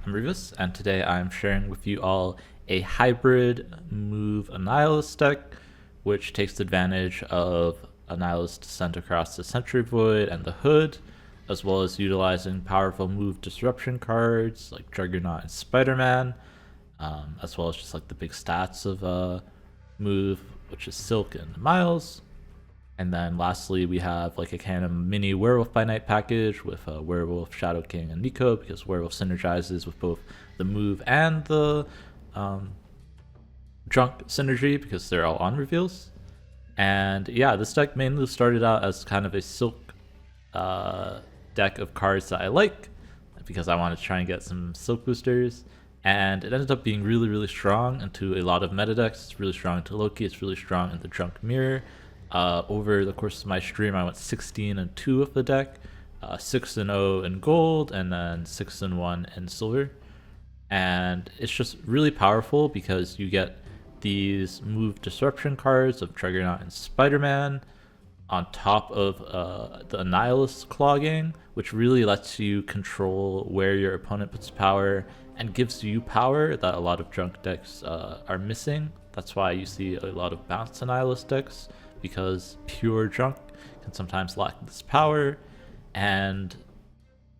I'm Rivas, and today I'm sharing with you all a hybrid move Annihilus deck, which takes advantage of Annihilus Descent across the Sentry Void and the Hood, as well as utilizing powerful move disruption cards like Juggernaut and Spider-Man, as well as just like the big stats of move, which is Silk and Miles. And then lastly, we have like a kind of mini Werewolf by Night package with Werewolf, Shadow King, and Nico, because Werewolf synergizes with both the move and the drunk synergy because they're all on reveals. And yeah, this deck mainly started out as kind of a Silk deck of cards that I like because I wanted to try and get some Silk boosters. And it ended up being really, really strong into a lot of meta decks. It's really strong into Loki, it's really strong into Drunk Mirror. Over the course of my stream, I went 16-2 of the deck, 6-0 in gold, and then 6-1 in silver. And it's just really powerful because you get these move disruption cards of Juggernaut and Spider-Man on top of the Annihilus clogging, which really lets you control where your opponent puts power and gives you power that a lot of drunk decks are missing. That's why you see a lot of bounced Annihilus decks, because pure drunk can sometimes lack this power. And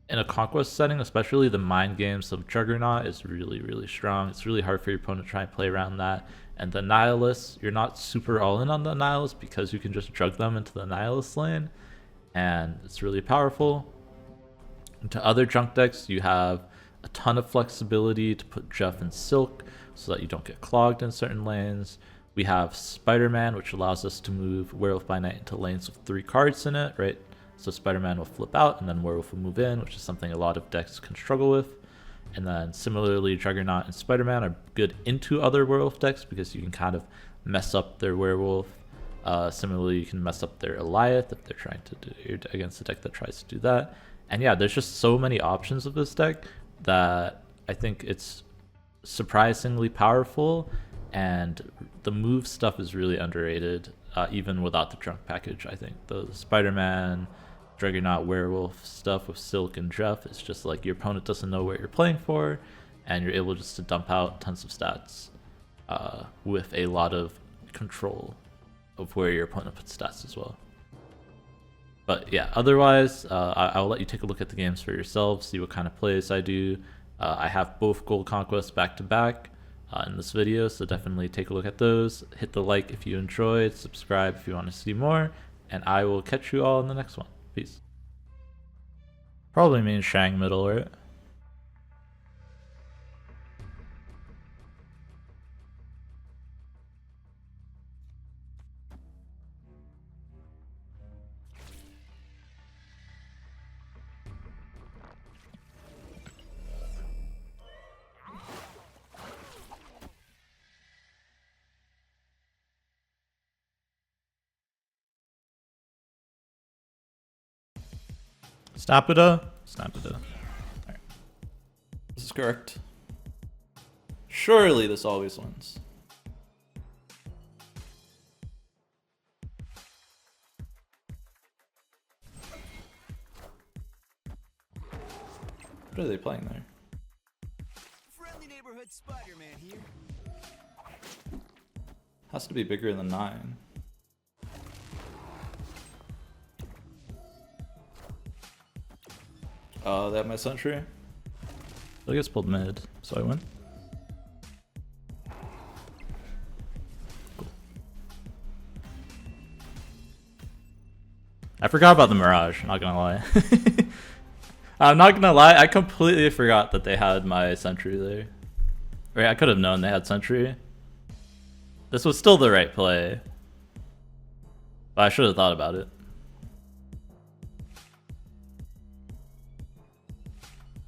in a conquest setting, especially, the mind games of Juggernaut is really, really strong. It's really hard for your opponent to try and play around that. And the Annihilus, you're not super all in on the Annihilus because you can just drug them into the Annihilus lane, and it's really powerful. Into other drunk decks, you have a ton of flexibility to put Jeff and Silk so that you don't get clogged in certain lanes. We have Spider-Man, which allows us to move Werewolf by Night into lanes with 3 cards in it, right? So Spider-Man will flip out and then Werewolf will move in, which is something a lot of decks can struggle with. And then similarly, Juggernaut and Spider-Man are good into other Werewolf decks because you can kind of mess up their Werewolf. Similarly, you can mess up their Goliath if they're trying to do against a deck that tries to do that. And yeah, there's just so many options of this deck that I think it's surprisingly powerful. And the move stuff is really underrated, even without the drunk package. I think the Spider-Man, Juggernaut, Werewolf stuff with Silk and Jeff is just like your opponent doesn't know what you're playing for, and you're able just to dump out tons of stats with a lot of control of where your opponent puts stats as well. But yeah, otherwise, I'll let you take a look at the games for yourselves, see what kind of plays I do. I have both Gold Conquests back to back in this video, so definitely take a look at those. Hit the like if you enjoyed, subscribe if you want to see more, and I will catch you all in the next one. Peace. Probably means Shang middle, right? Snap it up. Snap it up. Alright. This is correct. Surely this always wins. What are they playing there? Friendly neighborhood Spider-Man here. Has to be bigger than 9. They have my Sentry. I guess pulled mid, so I win. Cool. I forgot about the Mirage, not gonna lie. I'm not gonna lie, I completely forgot that they had my Sentry there. Right, I could have known they had Sentry. This was still the right play, but I should have thought about it.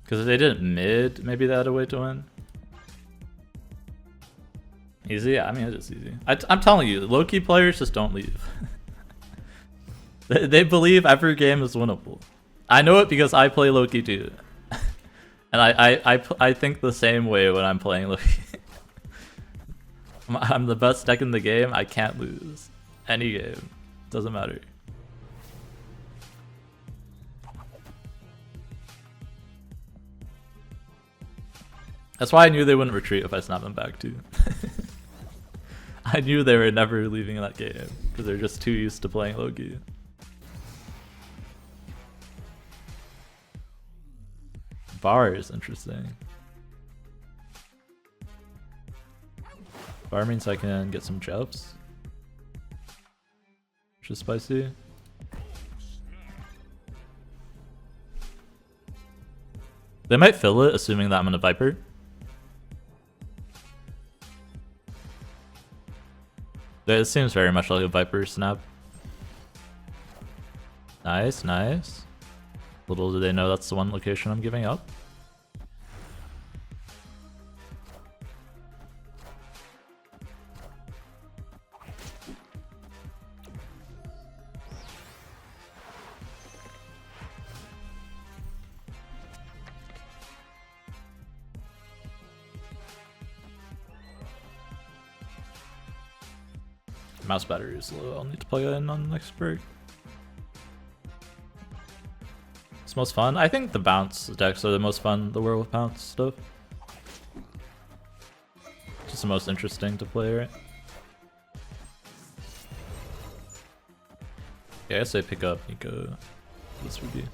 Because if they did it mid, maybe they had a way to win. Easy? Yeah, I mean, it is easy. I'm telling you, Loki players just don't leave. They believe every game is winnable. I know it because I play Loki too. And I think the same way when I'm playing Loki. I'm the best deck in the game. I can't lose. Any game. Doesn't matter. That's why I knew they wouldn't retreat if I snapped them back too. I knew they were never leaving that game because they're just too used to playing Loki. Bar is interesting. Bar means I can get some jumps, which is spicy. They might fill it, assuming that I'm in a Viper. It seems very much like a Viper snap. Nice, nice. Little do they know that's the one location I'm giving up. Mouse battery is low. I'll need to plug it in on the next break. It's most fun. I think the bounce decks are the most fun. The werewolf bounce stuff. Just the most interesting to play, right? Yeah, I guess I pick up Nico. This would be.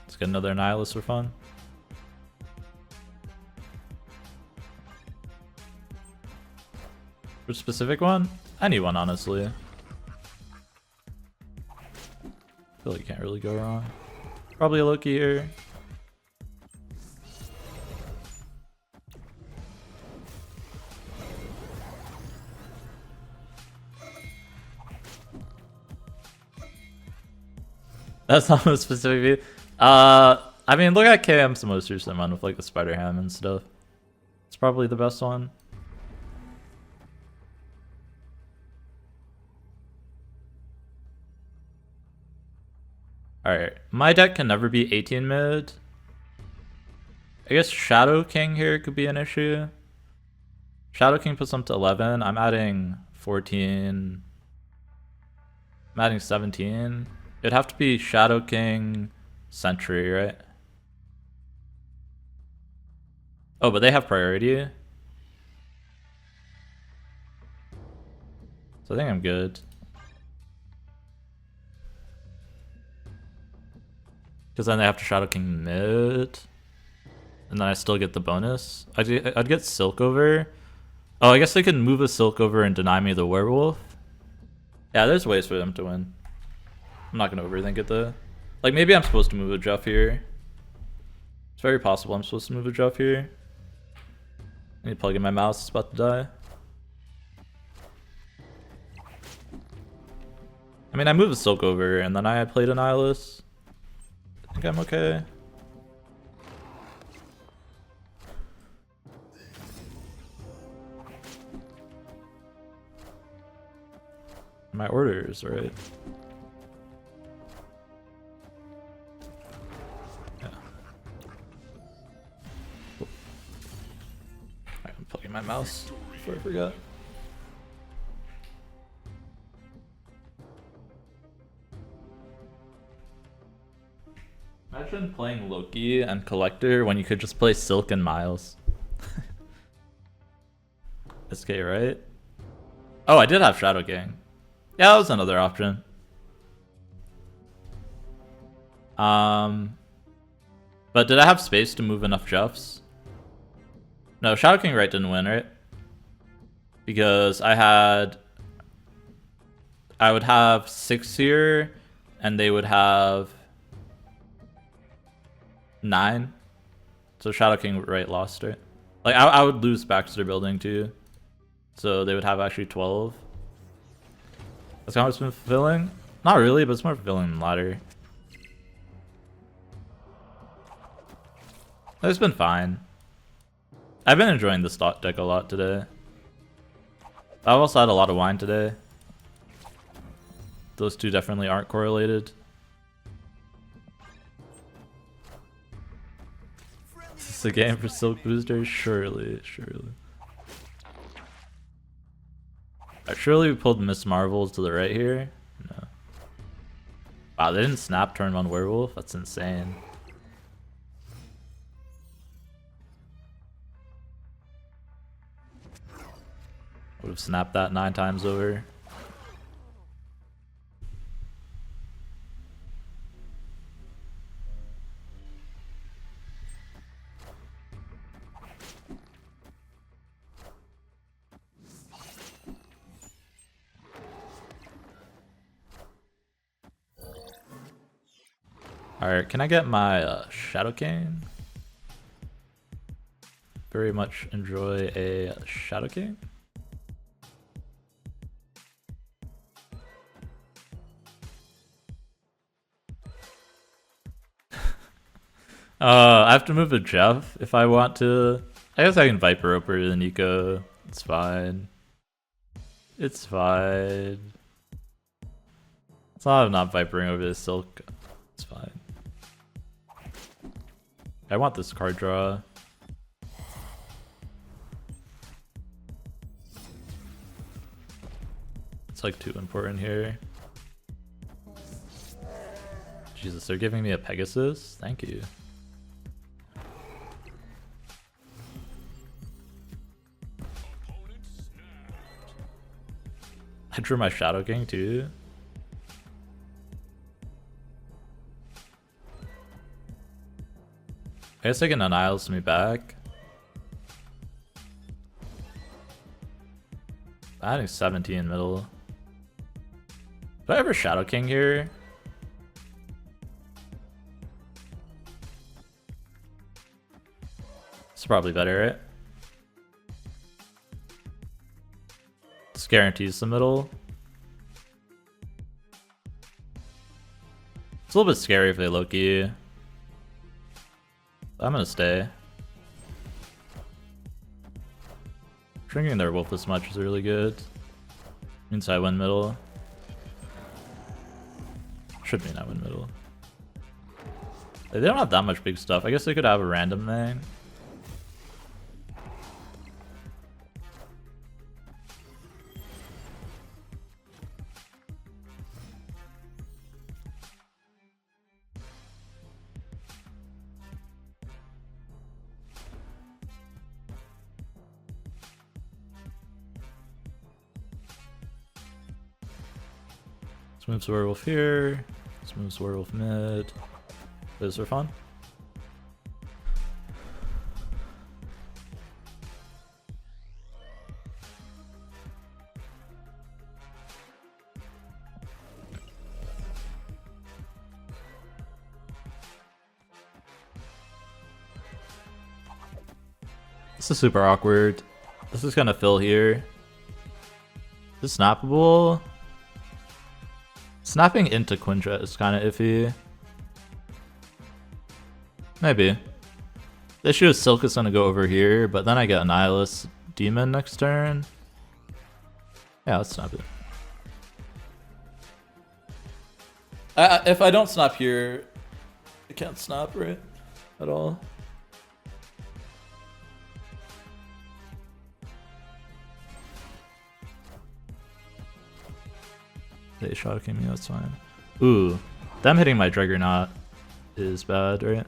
Let's get another Annihilus for fun. Which specific one? Anyone, honestly. I feel like you can't really go wrong. Probably a Loki here. That's not a specific view. I mean, look at KM's most recent one with like the Spider Ham and stuff. It's probably the best one. Alright, my deck can never be 18 mid. I guess Shadow King here could be an issue. Shadow King puts them to 11. I'm adding 14. I'm adding 17. It'd have to be Shadow King, Sentry, right? Oh, but they have priority. So I think I'm good. Because then they have to Shadow King mid. And then I still get the bonus. I'd get Silk over. Oh, I guess they could move a Silk over and deny me the Werewolf. Yeah, there's ways for them to win. I'm not going to overthink it though. Like, maybe I'm supposed to move a Jeff here. It's very possible I'm supposed to move a Jeff here. I need to plug in my mouse. It's about to die. I mean, I moved a Silk over and then I played Annihilus. I think I'm okay. My orders, right? Yeah. Cool. Alright, I'm plugging my mouse before I forgot. Imagine playing Loki and Collector when you could just play Silk and Miles. SK, right? Oh, I did have Shadow King. Yeah, that was another option. But did I have space to move enough Jeffs? No, Shadow King right didn't win, right? Because I would have 6 here, and they would have 9. So Shadow King right lost, right? Like, I would lose Baxter Building too. So they would have actually 12. That's how it's been fulfilling? Not really, but it's more fulfilling than ladder. It's been fine. I've been enjoying this deck a lot today. I've also had a lot of wine today. Those two definitely aren't correlated. Is this a game for Silk Boosters? Surely, surely. Surely we pulled Miss Marvel to the right here. No. Wow, they didn't snap turn 1 Werewolf? That's insane. Would have snapped that 9 times over. Alright, can I get my Shadow King? Very much enjoy a Shadow King. I have to move to Jeff if I want to. I guess I can Viper over the Nico. It's fine. It's fine. It's not I'm not Vipering over the Silk. It's fine. I want this card draw. It's like too important here. Jesus, they're giving me a Pegasus? Thank you. I drew my Shadow King too. I guess I can Annihilus me back. Adding 17 middle. Do I ever Shadow King here? It's probably better, right? This guarantees the middle. It's a little bit scary if they Loki. I'm gonna stay. Shrinking their wolf this much is really good. Means I win middle. Should mean I win middle. They don't have that much big stuff. I guess they could have a random thing. Let's move Werewolf here. Let's move Werewolf mid. Those are fun. This is super awkward. This is gonna fill here. Is this snappable? Snapping into Quinjet is kind of iffy. Maybe. The issue is Silk is going to go over here, but then I get Annihilus Demon next turn. Yeah, let's snap it. If I don't snap here, I can't snap, right? At all. They shot me, that's fine. Ooh, them hitting my Juggernaut is bad, right?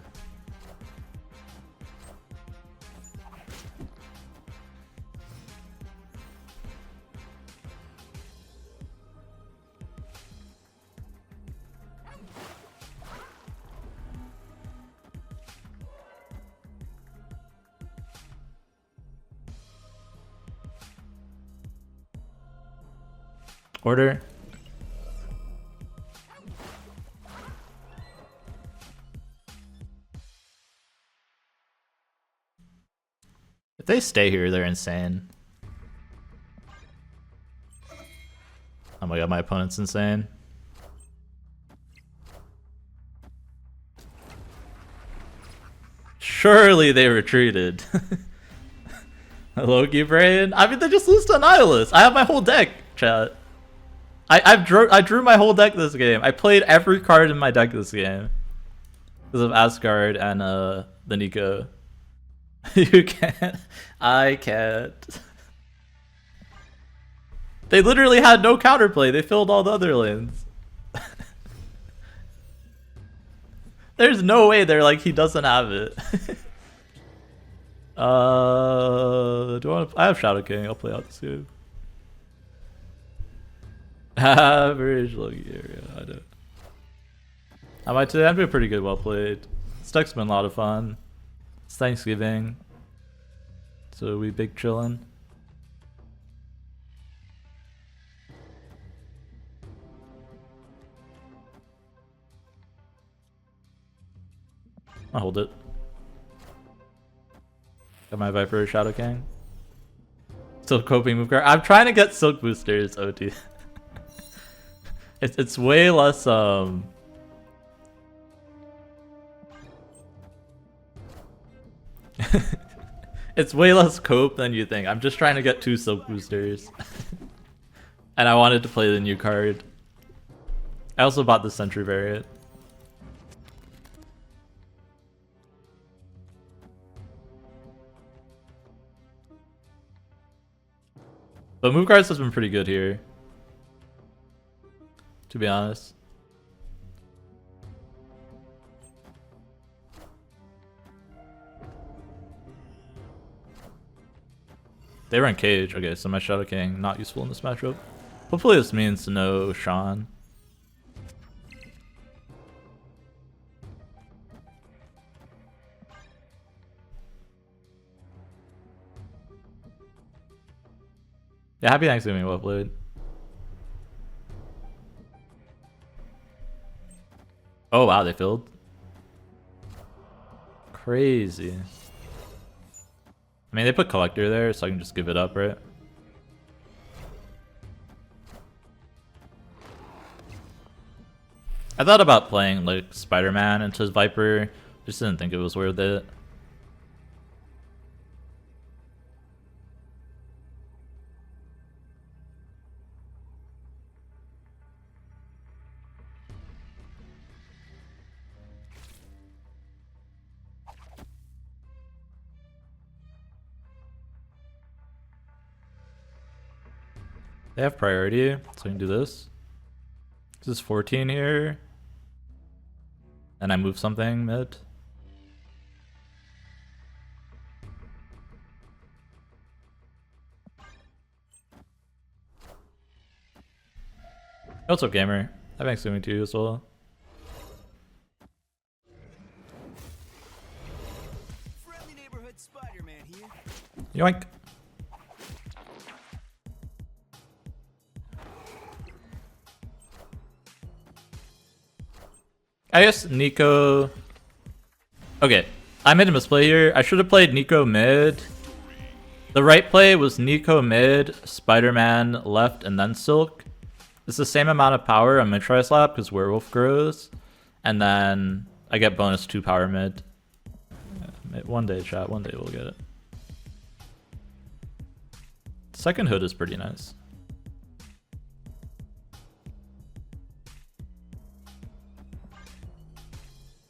Order. If they stay here, they're insane. Oh my god, my opponent's insane. Surely they retreated. Loki brain? I mean, they just lose to Annihilus. I have my whole deck, chat. I drew my whole deck this game. I played every card in my deck this game. Because of Asgard and the Nico. You can't. I can't. They literally had no counterplay. They filled all the other lanes. There's no way they're like, he doesn't have it. Do I want to? I have Shadow King. I'll play out this game. Average Loki area. I do. I might today. I'm doing pretty good. Well played. This deck's been a lot of fun. It's Thanksgiving, so we big chillin'. I'll hold it. Got my Viper Shadow King. Still coping move card. I'm trying to get Silk Boosters, OT. It's way less it's way less cope than you think. I'm just trying to get 2 Silk Boosters. And I wanted to play the new card. I also bought the Sentry variant. But move cards has been pretty good here, to be honest. They run Cage. Okay, so my Shadow King not useful in this matchup. Hopefully this means no Sean. Yeah, happy Thanksgiving, well played. Oh wow, they filled. Crazy. I mean, they put Collector there, so I can just give it up, right? I thought about playing like Spider-Man into Viper, just didn't think it was worth it. They have priority, so I can do this. This is 14 here. And I move something mid. What's up, gamer? I'm Thanksgiving to you as well. Friendly neighborhood Spider-Man here. Yoink. I guess Nico... Okay, I made a misplay here. I should have played Nico mid. The right play was Nico mid, Spider-Man left, and then Silk. It's the same amount of power on mid-try slap because Werewolf grows. And then I get bonus 2 power mid. Yeah, one day, chat. One day we'll get it. Second hood is pretty nice.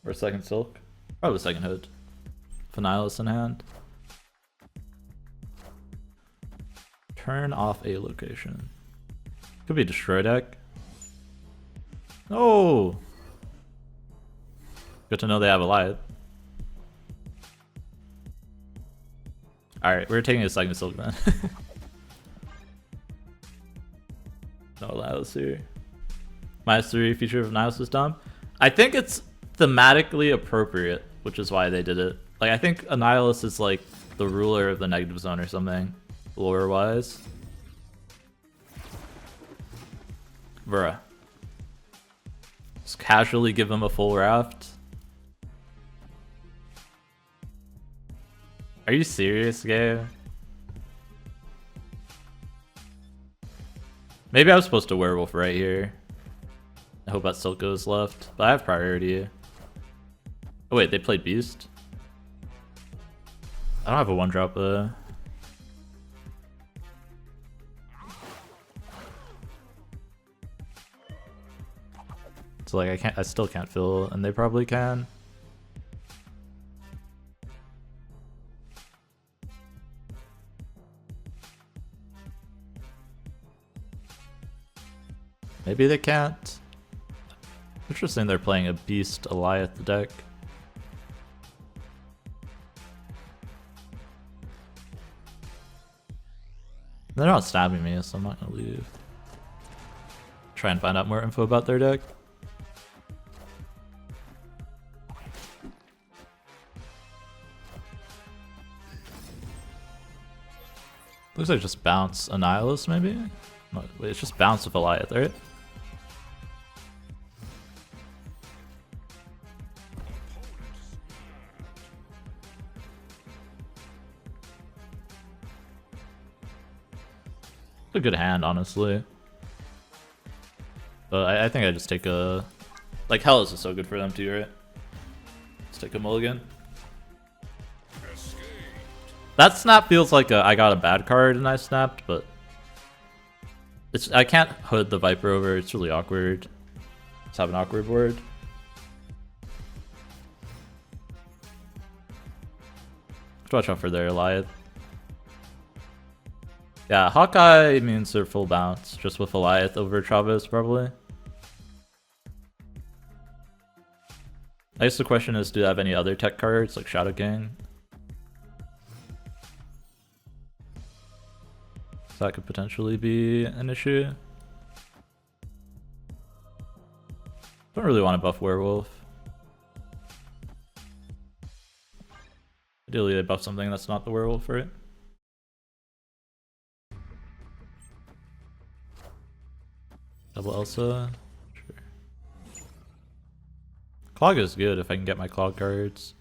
Or second Silk. Probably second hood. Annihilus in hand. Turn off a location. Could be destroy deck. Oh! Good to know they have a light. Alright, we're taking a second Silk then. No Annihilus here. -3 feature of Annihilus is dumb. I think it's thematically appropriate, which is why they did it. Like, I think Annihilus is like the ruler of the negative zone or something, lore wise. Bruh. Just casually give him a full raft. Are you serious, Gabe? Maybe I was supposed to Werewolf right here. I hope that Silk goes left, but I have priority. Oh wait, they played Beast? I don't have a 1-drop though. So like I still can't fill, and they probably can. Maybe they can't. Interesting they're playing a Beast Goliath deck. They're not stabbing me, so I'm not gonna leave. Try and find out more info about their deck. Looks like just bounce Annihilus, maybe? No, wait, it's just bounce with Goliath, right? A good hand, honestly. But I think I just take a... Like, Hellas is so good for them too, right? Just take a mulligan. That snap feels like I got a bad card and I snapped, but... I can't hood the Viper over, it's really awkward. Just have an awkward board. Watch out for their Goliath. Yeah, Hawkeye means they're full bounce, just with Goliath over Travis, probably. I guess the question is, do they have any other tech cards, like Shadow King? So that could potentially be an issue. Don't really want to buff Werewolf. Ideally, they buff something that's not the Werewolf, right? Double Elsa? Sure. Clog is good if I can get my Clog cards.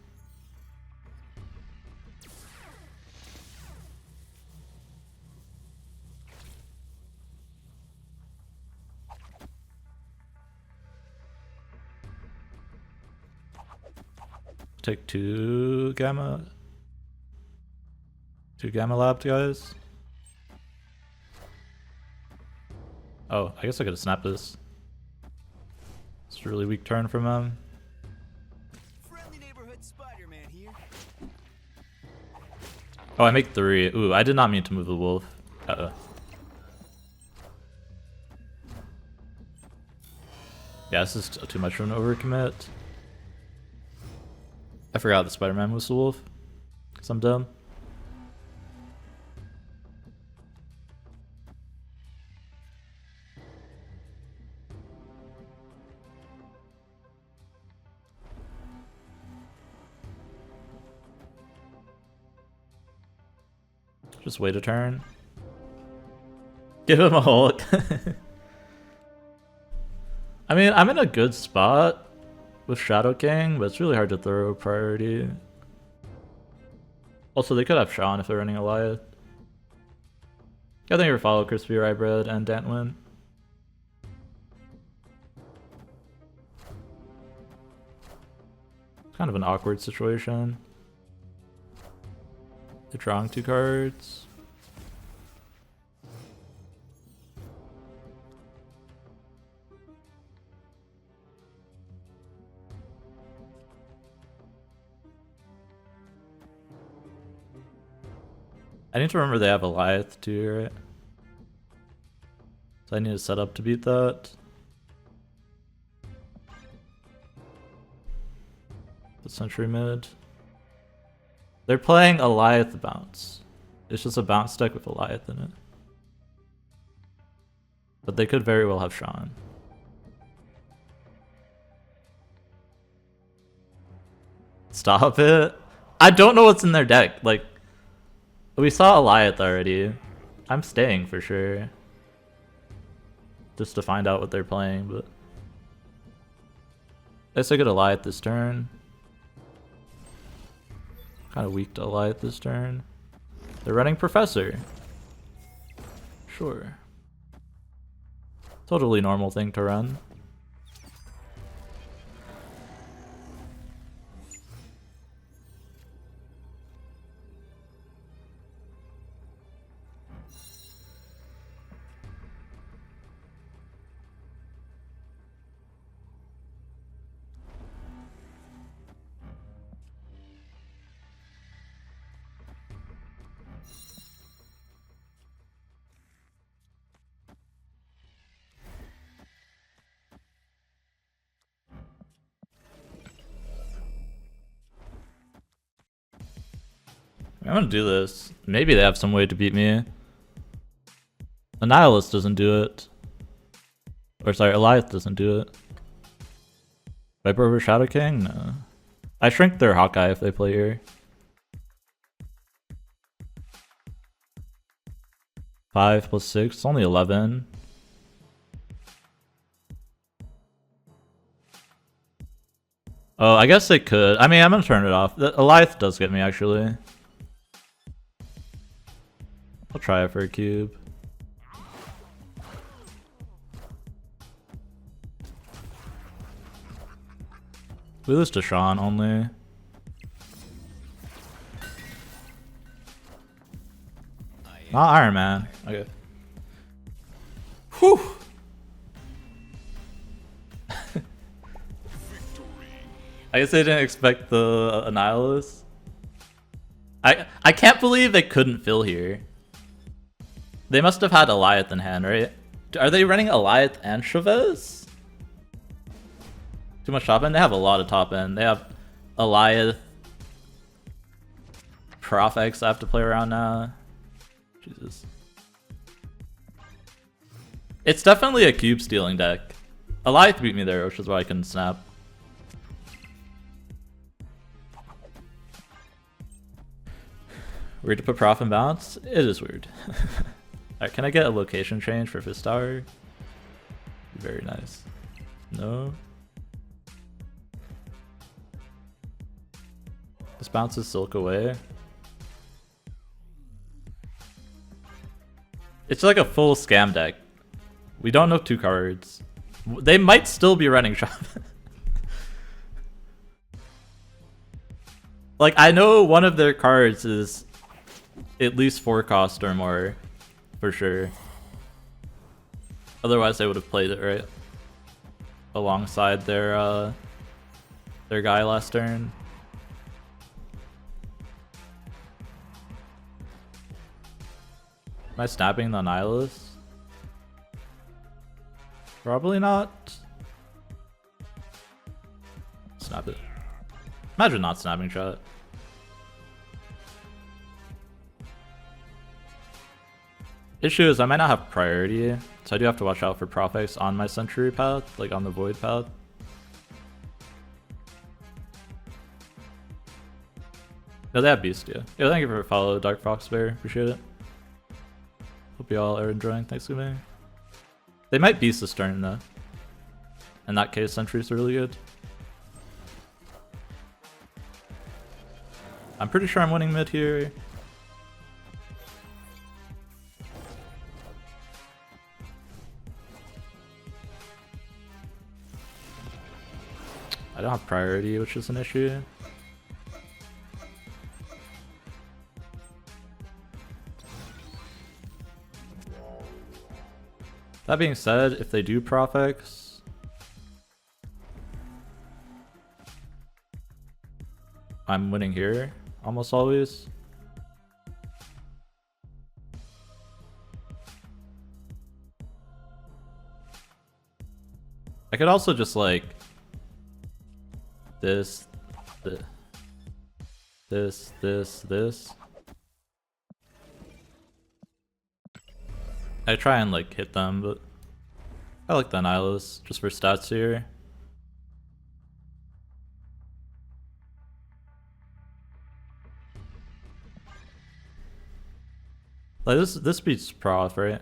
Take two Gamma Labs, guys. Oh, I guess I could have snapped this. It's a really weak turn from him. Friendly neighborhood Spider-Man here. Oh, I make 3. Ooh, I did not mean to move the wolf. Uh-oh. Yeah, this is too much of an overcommit. I forgot the Spider-Man was the wolf. Cause I'm dumb. Just wait a turn. Give him a Hulk. I mean, I'm in a good spot with Shadow King, but it's really hard to throw priority. Also, they could have Sean if they're running Goliath. I think you follow Crispy Rye Bread and Dantwin. Kind of an awkward situation. They're drawing 2 cards. I need to remember they have Goliath too, right? So I need to set up to beat that. The Sentry mid. They're playing Goliath bounce. It's just a bounce deck with Goliath in it. But they could very well have Sean. Stop it. I don't know what's in their deck. Like, we saw Goliath already. I'm staying for sure. Just to find out what they're playing, but... I guess I get Goliath this turn. Kind of weak to Goliath this turn. They're running Professor. Sure. Totally normal thing to run. I'm gonna do this. Maybe they have some way to beat me. Annihilus doesn't do it. Or sorry, Eliath doesn't do it. Viper over Shadow King? No. I shrink their Hawkeye if they play here. 5 plus 6, it's only 11. Oh, I guess they could. I mean, I'm gonna turn it off. Eliath does get me, actually. I'll try it for a cube. We lose to Sean only. Not Iron Man. Okay. Whew. I guess they didn't expect the Annihilus. I can't believe they couldn't fill here. They must have had Eliath in hand, right? Are they running Eliath and Chavez? Too much top end? They have a lot of top end. They have Eliath, Prof X I have to play around now. Jesus. It's definitely a cube stealing deck. Eliath beat me there, which is why I couldn't snap. Weird to put Prof in balance? It is weird. Alright, can I get a location change for Fist Tower? Very nice. No. This bounces Silk away. It's like a full scam deck. We don't know 2 cards. They might still be running shop. Like, I know one of their cards is at least 4 cost or more, for sure. Otherwise, they would have played it right alongside their guy last turn. Am I snapping the Annihilus? Probably not. Snap it. Imagine not snapping shot. Issue is I might not have priority, so I do have to watch out for Prof X on my Sentry path, like on the Void path. No, they have Beast, yeah. Yo, thank you for follow, Dark Fox Bear. Appreciate it. Hope you all are enjoying Thanksgiving. They might Beast this turn, though. In that case, Sentry's really good. I'm pretty sure I'm winning mid here. I don't have priority, which is an issue. That being said, if they do Prof X, I'm winning here almost always. I could also just like this. I try and like hit them, but I like the Annihilus just for stats here. Like this beats Prof, right?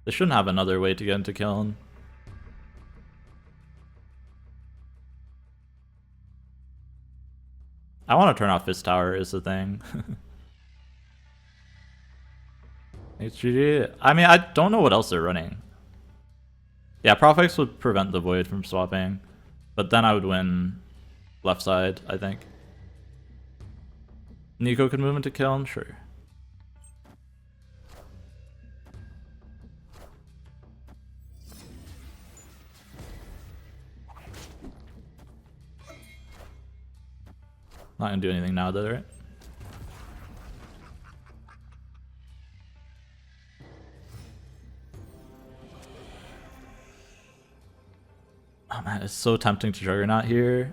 They shouldn't have another way to get into kiln. I want to turn off Fist Tower is the thing. HGG. I mean, I don't know what else they're running. Yeah, Prof X would prevent the Void from swapping, but then I would win left side, I think. Nico could move into kiln, sure. Not gonna do anything now though, right? Oh man, it's so tempting to Juggernaut here.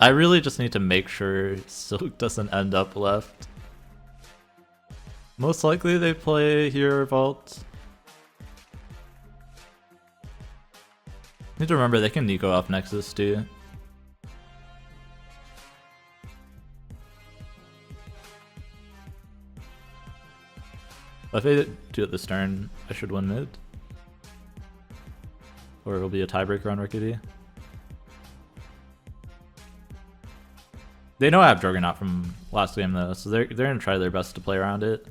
I really just need to make sure Silk doesn't end up left. Most likely they play here or Vault. Need to remember they can Nico off Nexus too. If they do it this turn, I should win mid. Or it'll be a tiebreaker on Rickety. They know I have Juggernaut from last game though, so they're gonna try their best to play around it.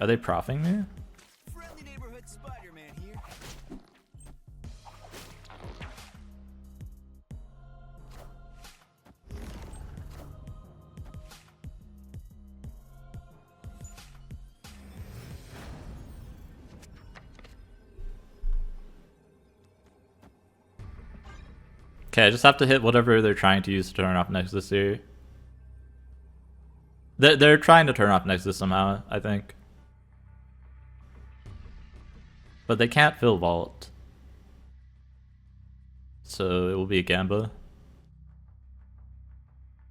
Are they proffing me? Friendly neighborhood Spider-Man here. Okay, I just have to hit whatever they're trying to use to turn off Nexus here. They're trying to turn off Nexus somehow, I think. But they can't fill Vault. So it will be a Gamba.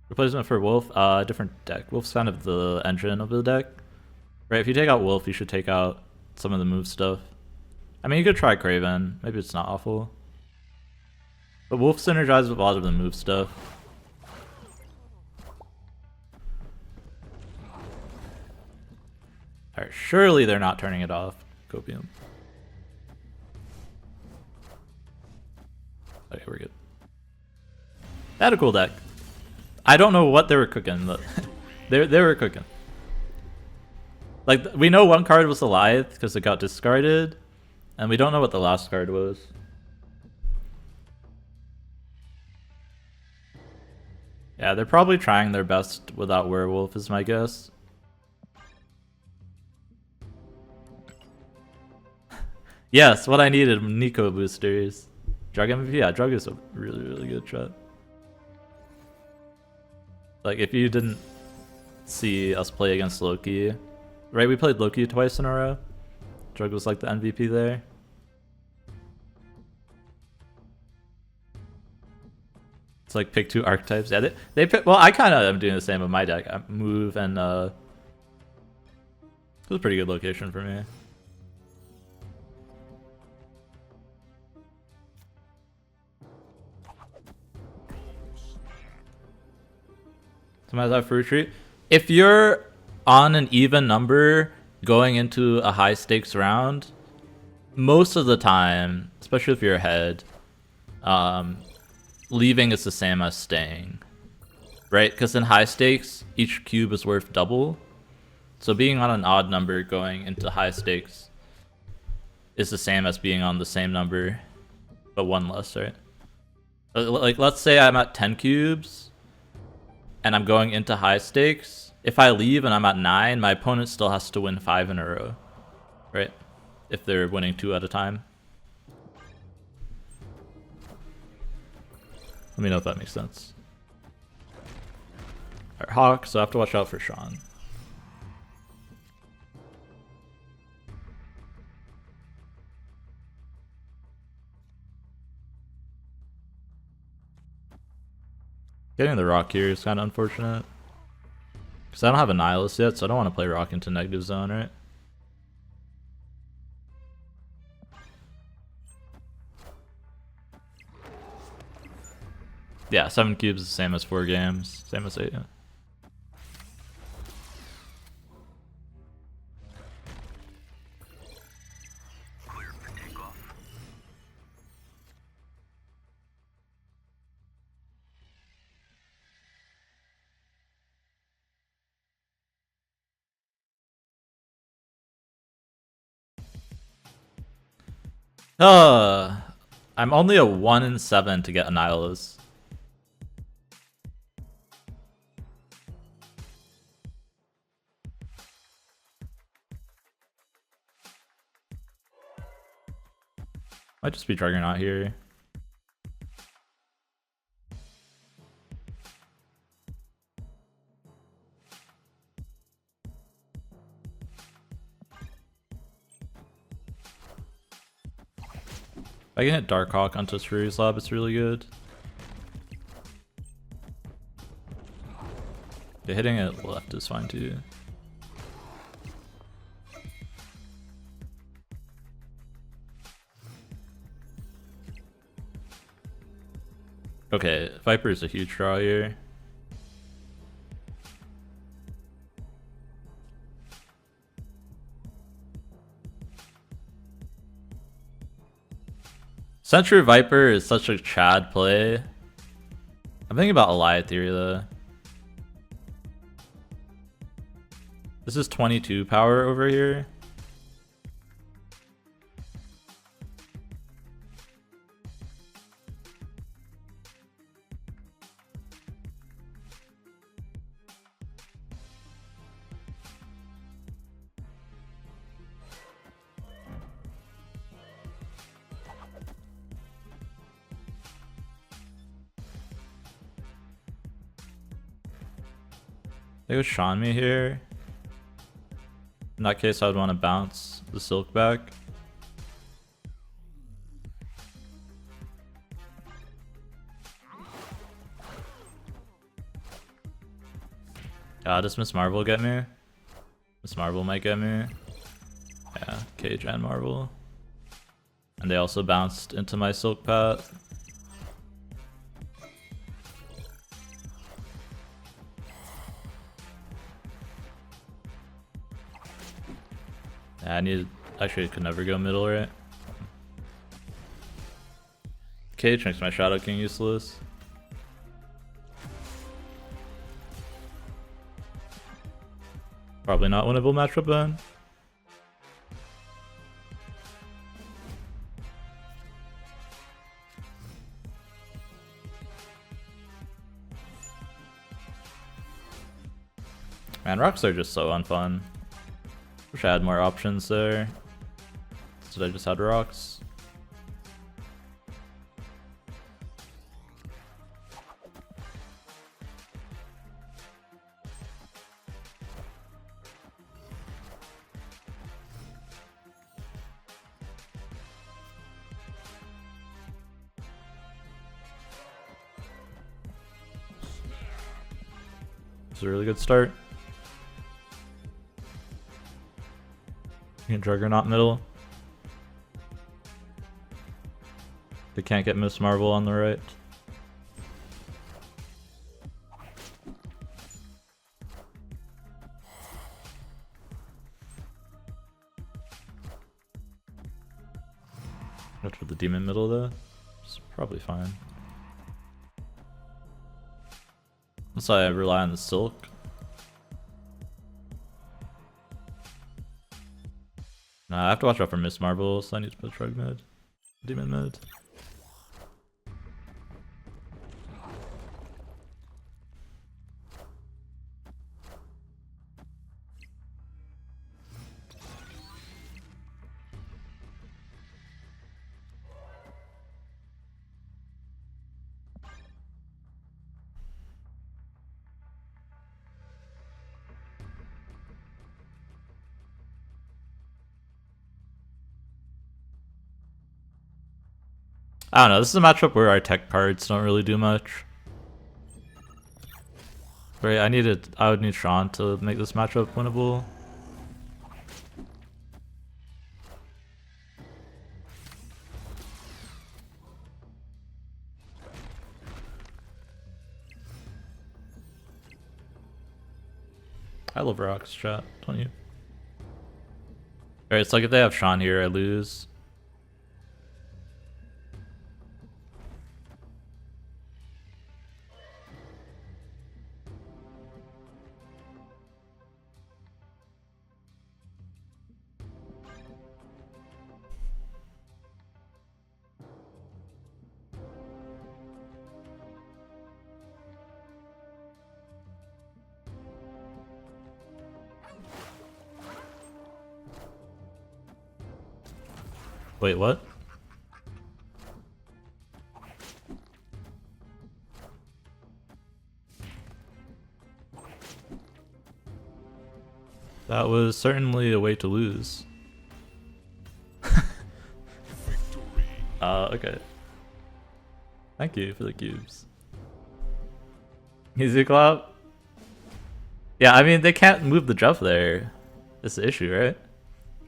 Replacement for Wolf, different deck. Wolf's kind of the engine of the deck. Right, if you take out Wolf, you should take out some of the move stuff. I mean, you could try Kraven. Maybe it's not awful. But Wolf synergizes with a lot of the move stuff. Alright, surely they're not turning it off. Copium. Okay, we're good. They had a cool deck. I don't know what they were cooking, but they were cooking. Like, we know one card was Goliath because it got discarded, and we don't know what the last card was. Yeah, they're probably trying their best without Werewolf, is my guess. Yes, what I needed, Nico boosters. Jugg MVP? Yeah, Jugg is a really, really good shot. Like, if you didn't see us play against Loki, right, we played Loki twice in a row. Jugg was like the MVP there. It's like pick two archetypes. Yeah, they pick, well, I kind of am doing the same with my deck. I move and it was a pretty good location for me. Sometimes I have fruit treat. If you're on an even number going into a high stakes round, most of the time, especially if you're ahead, leaving is the same as staying, right? Because in high stakes, each cube is worth double. So being on an odd number going into high stakes is the same as being on the same number, but one less, right? Like, let's say I'm at 10 cubes and I'm going into high stakes. If I leave and I'm at 9, my opponent still has to win 5 in a row, right? If they're winning 2 at a time. Let me know if that makes sense. Alright, Hawk, so I have to watch out for Sean. Getting the Rock here is kind of unfortunate. Because I don't have Annihilus yet, so I don't want to play Rock into negative zone, right? Yeah, 7 cubes is the same as 4 games. Same as 8, yeah. Clear for takeoff. I'm only a 1 in 7 to get Annihilus. Might just be Juggernaut here. If I can hit Darkhawk onto Fury's Lab, it's really good. Yeah, hitting it left is fine too. Okay, Viper is a huge draw here. Sentry Viper is such a Chad play. I'm thinking about Allied Theory though. This is 22 power over here. They would Sean me here. In that case, I would want to bounce the Silk back. Does Miss Marvel get me? Miss Marvel might get me. Yeah, Cage and Marvel. And they also bounced into my Silk path. Yeah, I needed. Actually, I could never go middle, right? Cage makes my Shadow King useless. Probably not winnable matchup then. Man, rocks are just so unfun. Wish I had more options there. Instead I just had rocks. It's a really good start. You can Juggernaut middle. They can't get Miss Marvel on the right. What's with the demon middle though? It's probably fine. Unless I rely on the Silk. Nah, I have to watch out for Miss Marvel, so I need to put Shrug mid. Demon mid. I don't know, this is a matchup where our tech cards don't really do much. Right, I would need Sean to make this matchup winnable. I love rocks, chat, don't you? Alright, it's like if they have Sean here, I lose. Wait, what? That was certainly a way to lose. Okay. Thank you for the cubes. Easy clap. Yeah, I mean, they can't move the jump there. That's the issue, right?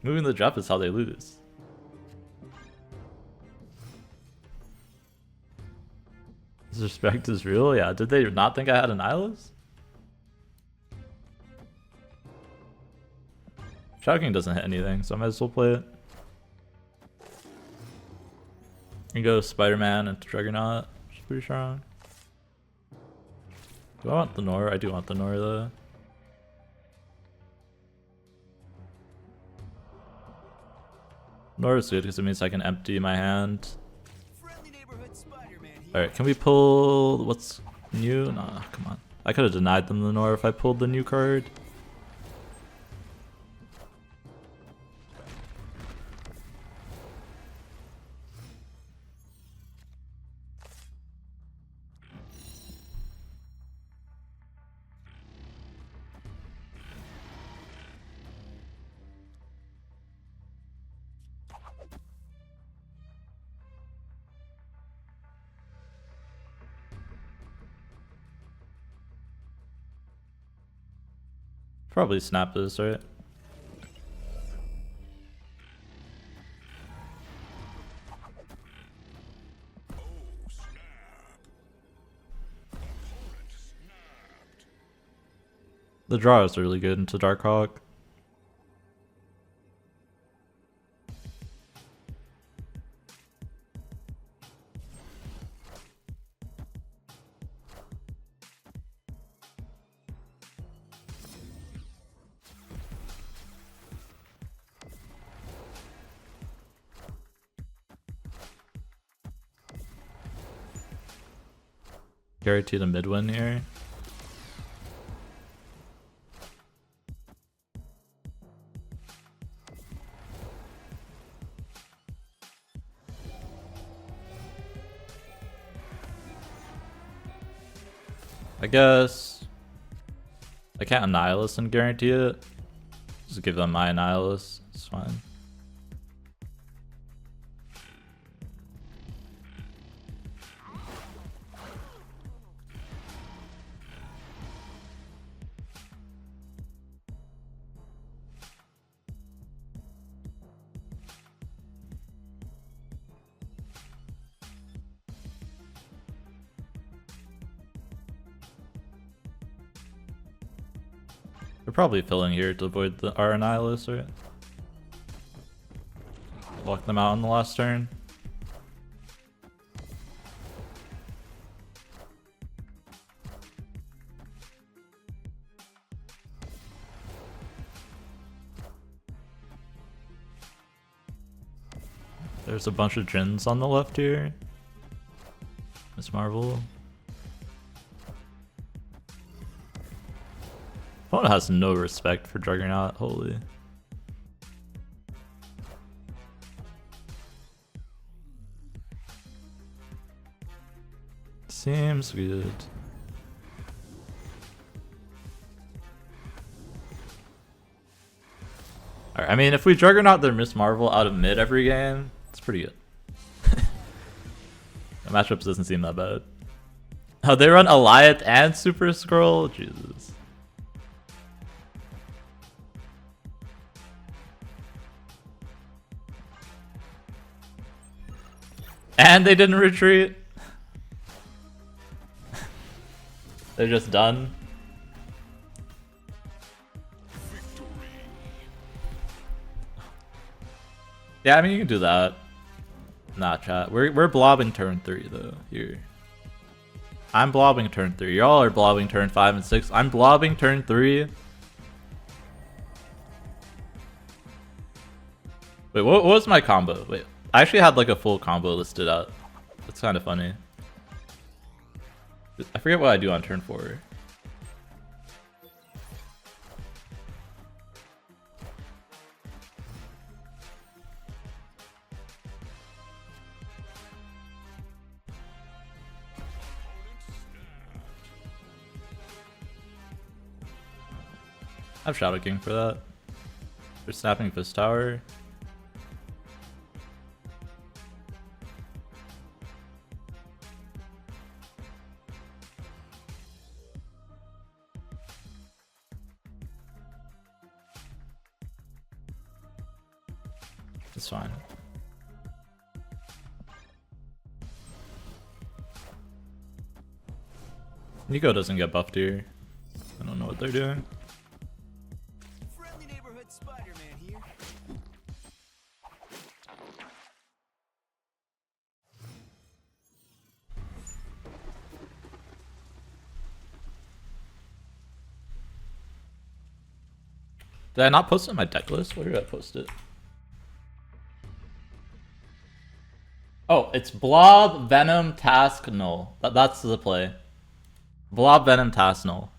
Moving the jump is how they lose. Disrespect is real? Yeah, did they not think I had an Annihilus? Shocking doesn't hit anything, so I might as well play it. You can go Spider-Man and Juggernaut, which is pretty strong. Do I want the Nor? I do want the Nor though. Nor is good because it means I can empty my hand. Friendly neighborhood Spider-Man here. Alright, can we pull what's new? Nah, come on. I could have denied them the Nor if I pulled the new card. Probably snap this, right? The draw is really good into Darkhawk. Guaranteed a mid win here. I guess I can't Annihilus and guarantee it. Just give them my Annihilus. It's fine. They're probably filling here to avoid our Annihilus, right? Lock them out on the last turn. There's a bunch of Jins on the left here. Miss Marvel. Opponent has no respect for Juggernaut, holy. Seems good. Alright, I mean, if we Juggernaut their Miss Marvel out of mid every game, it's pretty good. The matchups doesn't seem that bad. Oh, they run Alliant and Super Scroll? Jesus. And they didn't retreat. They're just done. Yeah, I mean, you can do that. Nah, chat. We're blobbing turn 3 though. Here. I'm blobbing turn 3. Y'all are blobbing turn 5 and 6. I'm blobbing turn 3. Wait, what was my combo? Wait, I actually had like a full combo listed out. That's kind of funny. I forget what I do on turn 4. I have Shadow King for that. They're snapping Fist Tower. It's fine. Nico doesn't get buffed here. I don't know what they're doing. Friendly neighborhood Spider-Man here. Did I not post it in my deck list? Where did I post it? Oh, it's Blob, Venom, Task, Null. That's the play. Blob, Venom, Task, Null.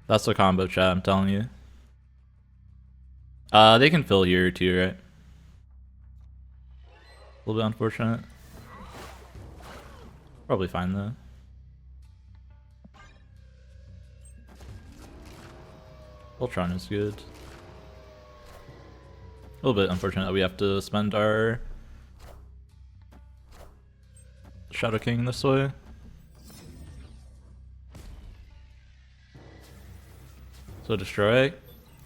That's the combo, chat, I'm telling you. They can fill here too, right? A little bit unfortunate. Probably fine though. Ultron is good. A little bit unfortunate that we have to spend our Shadow King this way. So destroy.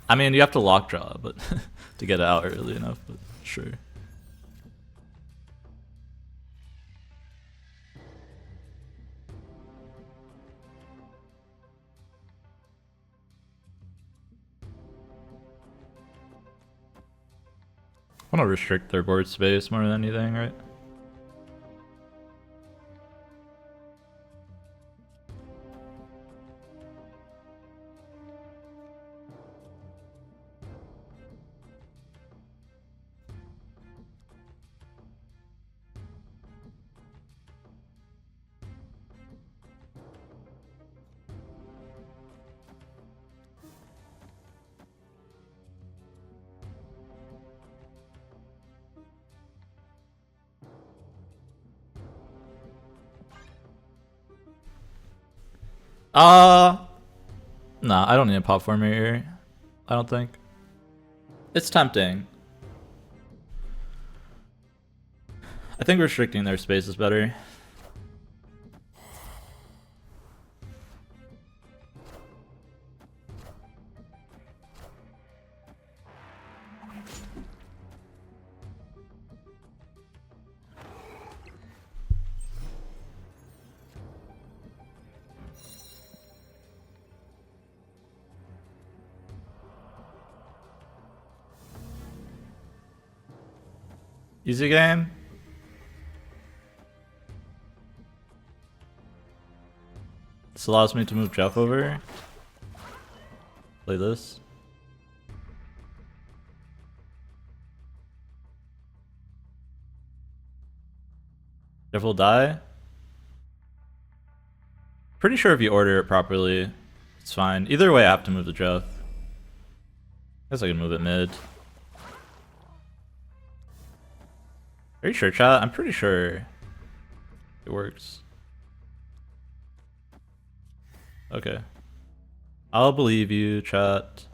I mean, you have to lockjaw, but to get it out early enough, but sure. I want to restrict their board space more than anything, right? Nah, I don't need a pop former here. I don't think. It's tempting. I think restricting their space is better. Easy game. This allows me to move Jeff over. Play this. Jeff will die. Pretty sure if you order it properly, it's fine. Either way, I have to move the Jeff. Guess I can move it mid. Are you sure, chat? I'm pretty sure it works. Okay. I'll believe you, chat.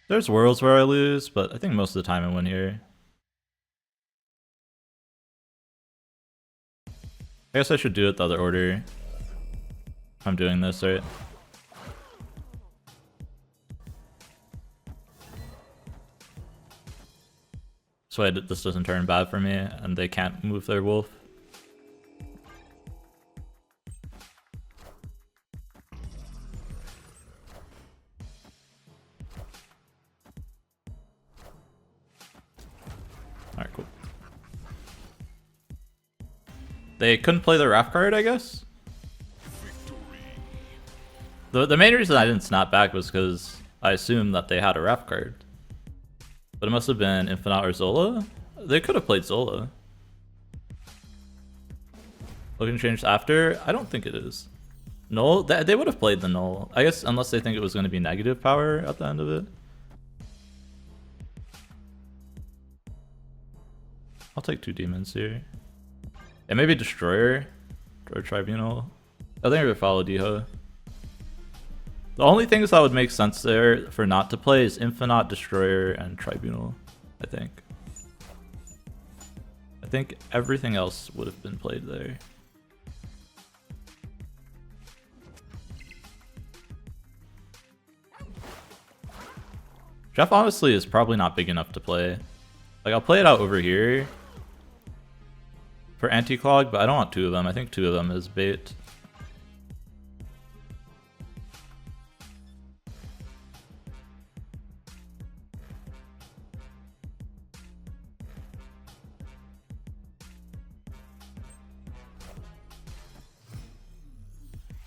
There's worlds where I lose, but I think most of the time I win here. I guess I should do it the other order. I'm doing this, right? So this doesn't turn bad for me, and they can't move their wolf. Alright, cool. They couldn't play the Wrath card, I guess? The main reason I didn't snap back was because I assumed that they had a Wrath card. But it must have been Infinite or Zola? They could have played Zola. Looking changed after? I don't think it is. Null? They would have played the Null. I guess unless they think it was going to be negative power at the end of it. I'll take 2 demons here. And maybe Destroyer or Tribunal. I think I would follow Diho. The only things that would make sense there for not to play is Infinite, Destroyer, and Tribunal, I think think everything else would have been played there. Jeff honestly is probably not big enough to play. Like, I'll play it out over here for anti-clog, but I don't want two of them. I think two of them is bait.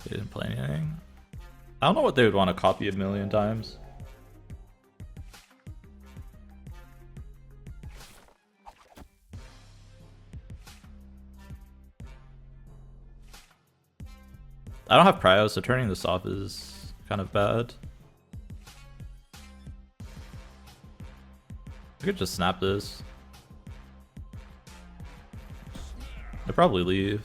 They didn't play anything. I don't know what they would want to copy a million times. I don't have prio, so turning this off is kind of bad. I could just snap this. I'd probably leave.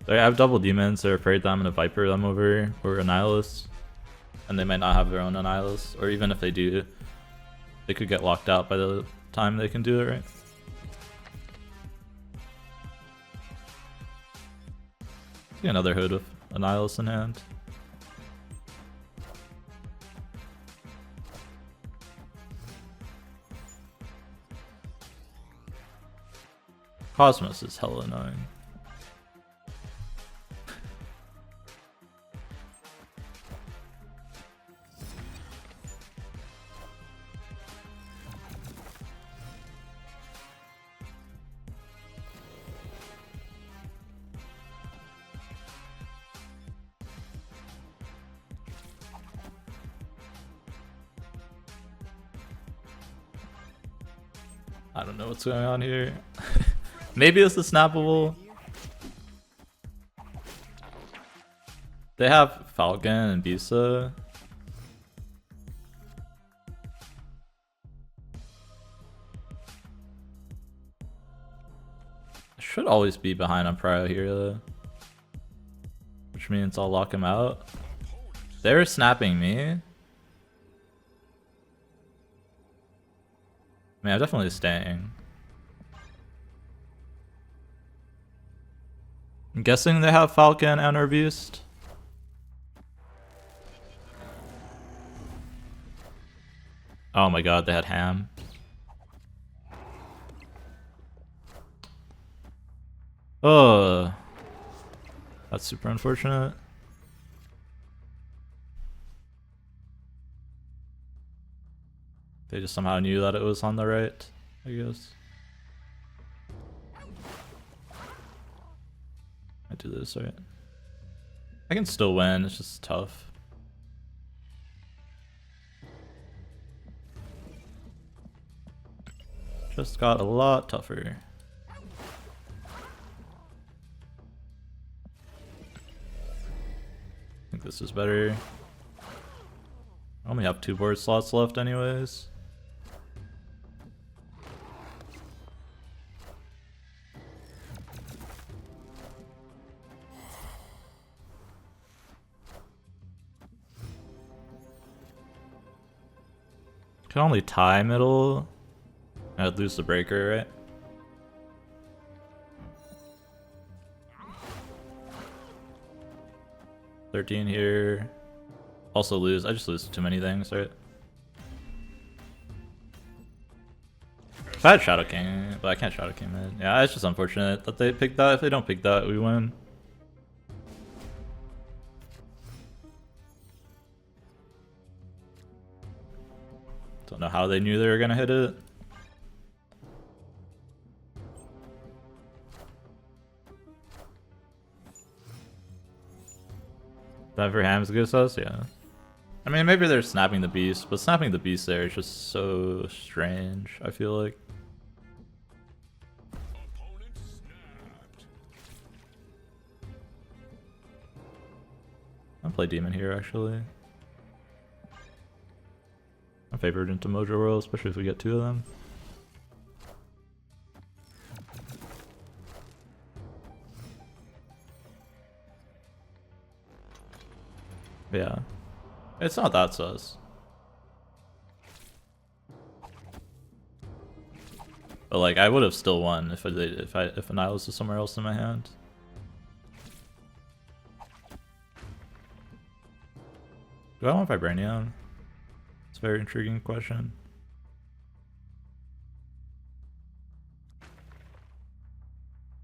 They have double demons, they're afraid that I'm gonna Viper them over or Annihilus. And they might not have their own Annihilus, or even if they do, they could get locked out by the time they can do it, right? See another hood with Annihilus in hand. Cosmos is hella annoying. I don't know what's going on here. Maybe this is snappable. They have Falcon and Bisa. I should always be behind on prio here though. Which means I'll lock him out. They're snapping me. I mean, I'm definitely staying. I'm guessing they have Falcon and or Beast. Oh my god, they had Ham. Oh, that's super unfortunate. They just somehow knew that it was on the right, I guess. I do this, right? I can still win, it's just tough. Just got a lot tougher. I think this is better. I only have 2 board slots left anyways. Can only tie middle. I'd lose the breaker, right? $13 here. Also lose. I just lose too many things, right? If I had Shadow King, but I can't Shadow King mid. Yeah, it's just unfortunate that they picked that. If they don't pick that, we win. Don't know how they knew they were gonna hit it. That for Ham's good sauce, yeah. I mean, maybe they're snapping the beast, but snapping the beast there is just so strange, I feel like. I'll play Demon here, actually. I'm favored into Mojo World, especially if we get 2 of them. Yeah. It's not that sus. But like I would have still won if Annihilus was somewhere else in my hand. Do I want Vibranium? It's a very intriguing question.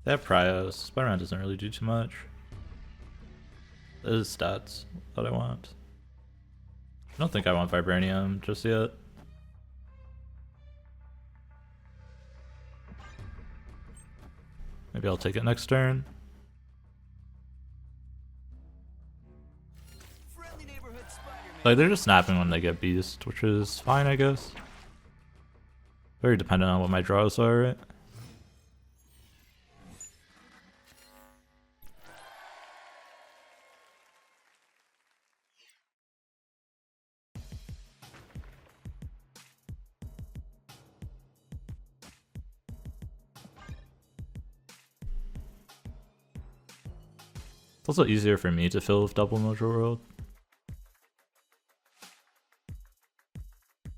They have Pryos. Spider-Man doesn't really do too much. Those stats that I want. I don't think I want Vibranium just yet. Maybe I'll take it next turn. Like, they're just snapping when they get Beast, which is fine, I guess. Very dependent on what my draws are, right? It's also easier for me to fill with double Mojo World.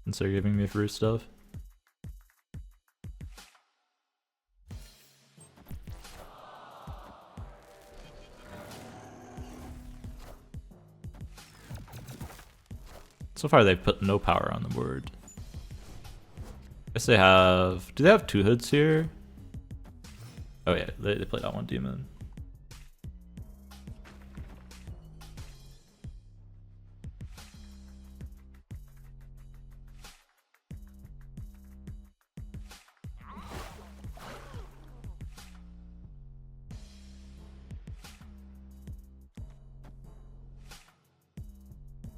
Since they're giving me free stuff. So far they've put no power on the board. I guess they have... Do they have 2 hoods here? Oh yeah, they played out 1 demon.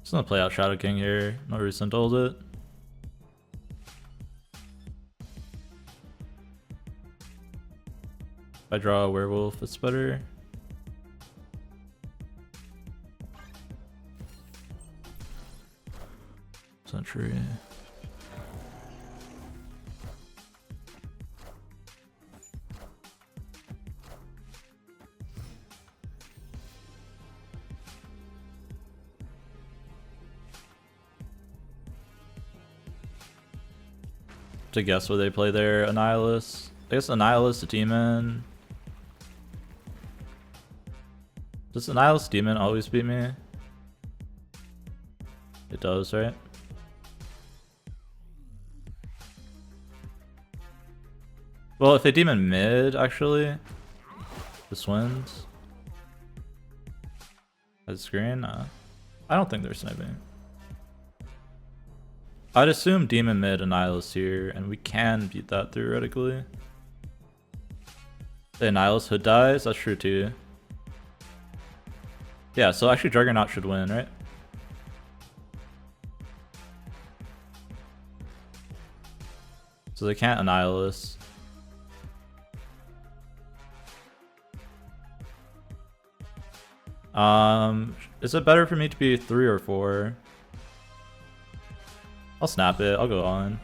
Just gonna play out Shadow King here. No reason to hold it. If I draw a Werewolf, it's better. Sentry. To guess what they play there, Annihilus. I guess Annihilus, Demon. Does Annihilus Demon always beat me? It does, right? Well, if they Demon mid, actually, this wins. At screen? I don't think they're sniping. I'd assume Demon mid Annihilus here, and we can beat that theoretically. The Annihilus hood dies, that's true too. Yeah, so actually Juggernaut should win, right? So they can't Annihilus. Is it better for me to be 3 or 4? I'll snap it, I'll go on.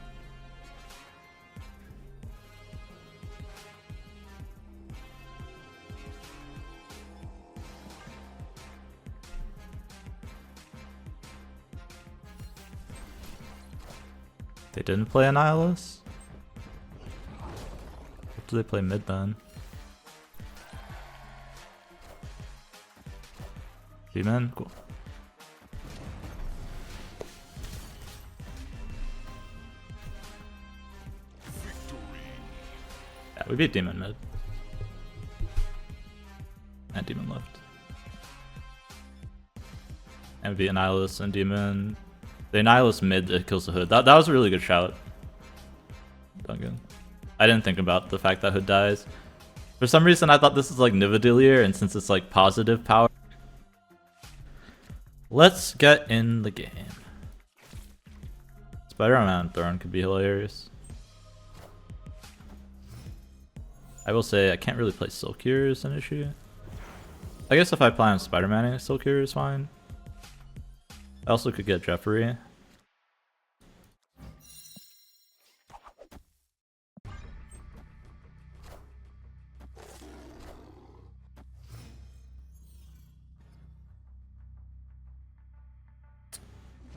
They didn't play Annihilus? What do they play mid then? Demon? Cool. Yeah, we beat Demon mid. And Demon left. And we beat Annihilus and Demon. The Annihilus mid that kills the hood. That was a really good shout, Duncan. I didn't think about the fact that hood dies. For some reason I thought this is like Nidavellir, and since it's like positive power. Let's get in the game. Spider-Man Thorn could be hilarious. I will say I can't really play Silk here is an issue. I guess if I play on Spider-Man, Silk here is fine. I also could get Jeffrey.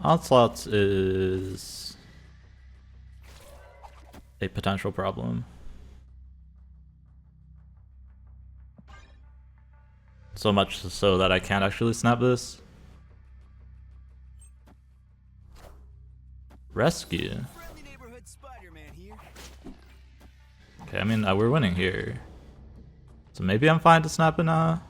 Onslaughts is a potential problem. So much so that I can't actually snap this. Rescue. Friendly neighborhood Spider-Man here. Okay, I mean, we're winning here. So maybe I'm fine to snap it now.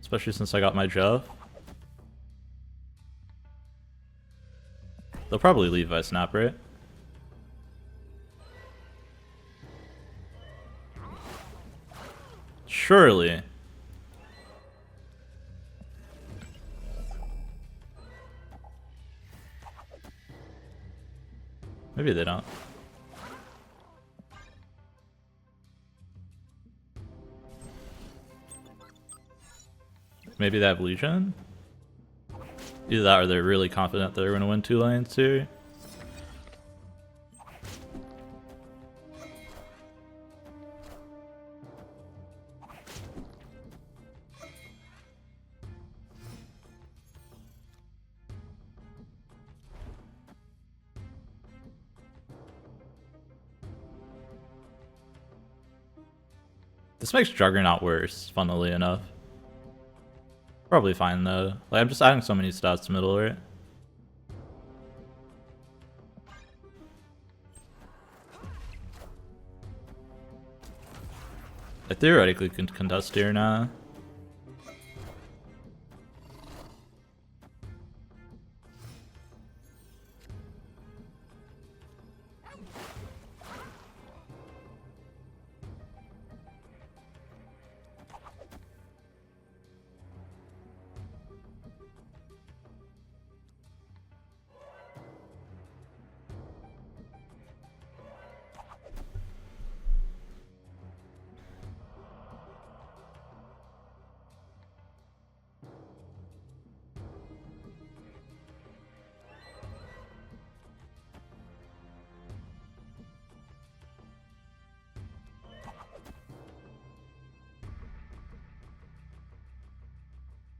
Especially since I got my Jugg. They'll probably leave if I snap, right? Surely. Maybe they don't. Maybe they have Legion? Either that or they're really confident they're going to win 2 lanes here. This makes Juggernaut worse, funnily enough. Probably fine though. Like, I'm just adding so many stats to middle, right? I theoretically can contest here now.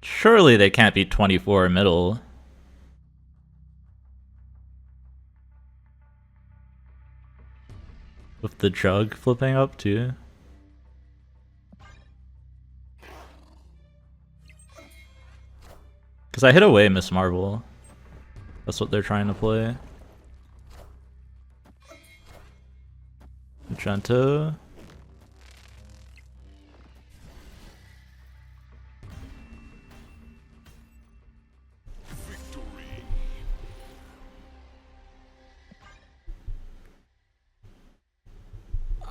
Surely they can't be 24 middle. With the Jugg flipping up too. Because I hit away Miss Marvel. That's what they're trying to play. Magento.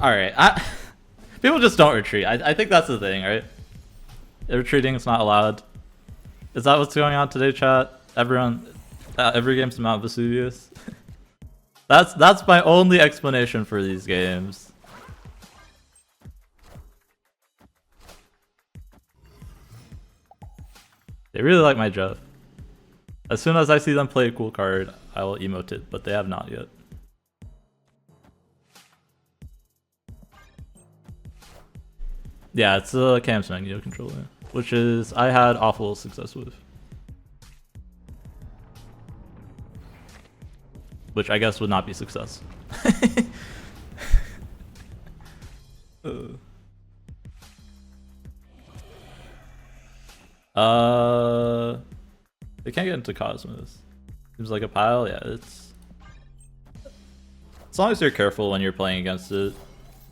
Alright, people just don't retreat. I think that's the thing, right? Retreating is not allowed. Is that what's going on today, chat? Everyone, every game's Mount Vesuvius. That's my only explanation for these games. They really like my Jugg. As soon as I see them play a cool card, I will emote it, but they have not yet. Yeah, it's a Cam's Magneto controller, which is I had awful success with. Which I guess would not be success. They can't get into Cosmos. Seems like a pile, yeah, it's... As long as you're careful when you're playing against it,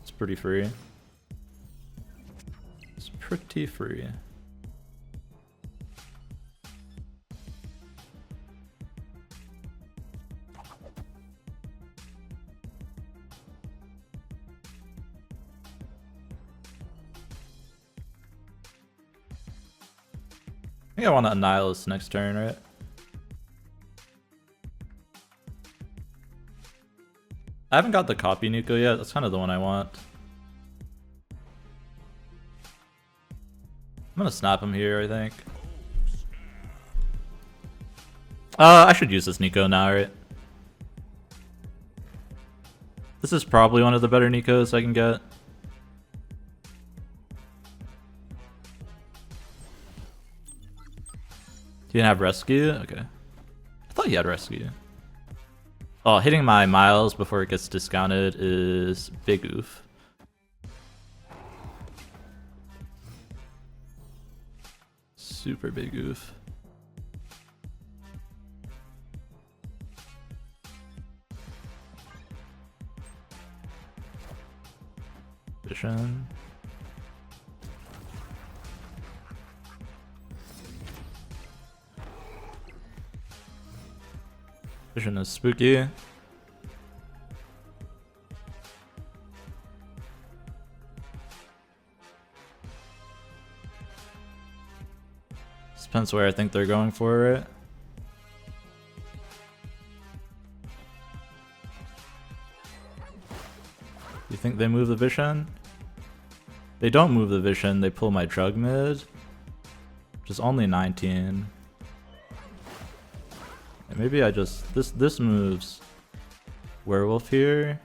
it's pretty free. It's pretty free. I think I want to Annihilus next turn, right? I haven't got the copy Nico yet. That's kind of the one I want. I'm gonna snap him here, I think. I should use this Nico now, right? This is probably one of the better Nikos I can get. He didn't have rescue? Okay. I thought he had rescue. Oh, hitting my miles before it gets discounted is big oof. Super big oof. Vision. Vision is spooky. Depends where I think they're going for it. You think they move the Vision? They don't move the Vision, they pull my Jugg mid, which is only 19. And maybe I just this moves Werewolf here.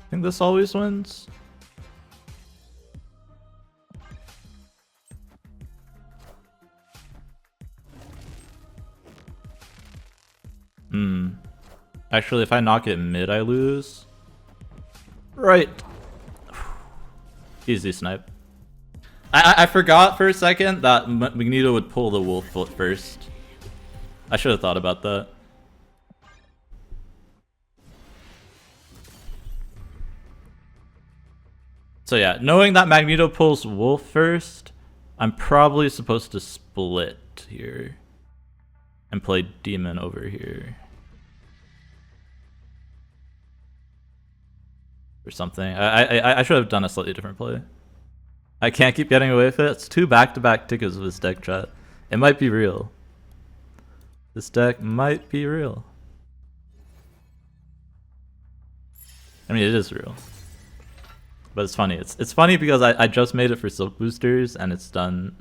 I think this always wins. Actually, if I knock it mid, I lose. Right. Easy snipe. I forgot for a second that Magneto would pull the wolf foot first. I should have thought about that. So yeah, knowing that Magneto pulls wolf first, I'm probably supposed to split here and play demon over here. Or something. I should have done a slightly different play. I can't keep getting away with it. It's 2 back-to-back tickets with this deck, chat. It might be real. This deck might be real. I mean, it is real. But it's funny. It's funny because I just made it for Silk Boosters and it's done